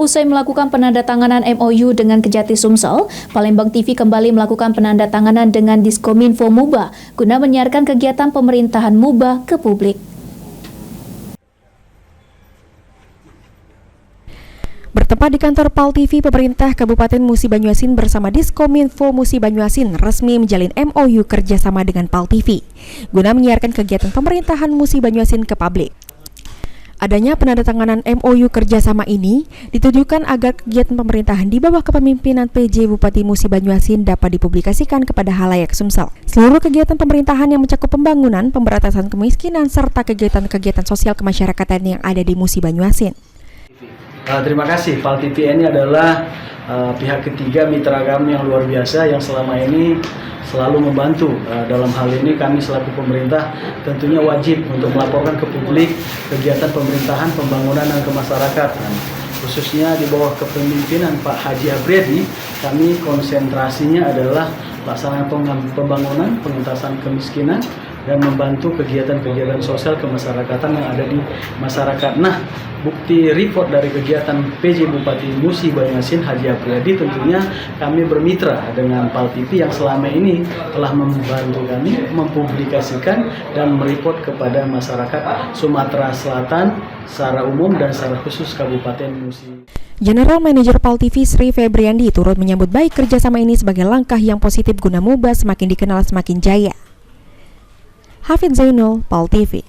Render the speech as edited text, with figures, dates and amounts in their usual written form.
usai melakukan penandatanganan MOU dengan Kejati Sumsel, Palembang TV kembali melakukan penandatanganan dengan Diskominfo Muba guna menyiarkan kegiatan pemerintahan Muba ke publik. Bertempat di kantor PAL TV, pemerintah Kabupaten Musi Banyuasin bersama Diskominfo Musi Banyuasin resmi menjalin MOU kerjasama dengan PAL TV guna menyiarkan kegiatan pemerintahan Musi Banyuasin ke publik. Adanya penandatanganan MOU kerjasama ini ditujukan agar kegiatan pemerintahan di bawah kepemimpinan PJ Bupati Musi Banyuasin dapat dipublikasikan kepada halayak Sumsel. Seluruh kegiatan pemerintahan yang mencakup pembangunan, pemberantasan kemiskinan, serta kegiatan-kegiatan sosial kemasyarakatan yang ada di Musi Banyuasin. Terima kasih. PAL TV ini adalah pihak ketiga mitra kami yang luar biasa yang selama ini selalu membantu. Dalam hal ini kami selaku pemerintah tentunya wajib untuk melaporkan ke publik kegiatan pemerintahan, pembangunan dan kemasyarakatan. Khususnya di bawah kepemimpinan Pak Haji Abriadi, kami konsentrasinya adalah pelaksanaan pembangunan, pengentasan kemiskinan, dan membantu kegiatan-kegiatan sosial kemasyarakatan yang ada di masyarakat. Nah, bukti report dari kegiatan PJ Bupati Musi Banyuasin Haji Abriadi tentunya kami bermitra dengan PAL TV yang selama ini telah membantu kami mempublikasikan dan mereport kepada masyarakat Sumatera Selatan secara umum dan secara khusus Kabupaten Musi. General Manager PAL TV Sri Febriandi turut menyambut baik kerjasama ini sebagai langkah yang positif guna Muba semakin dikenal semakin jaya. Hafid Zainul, PAL TV.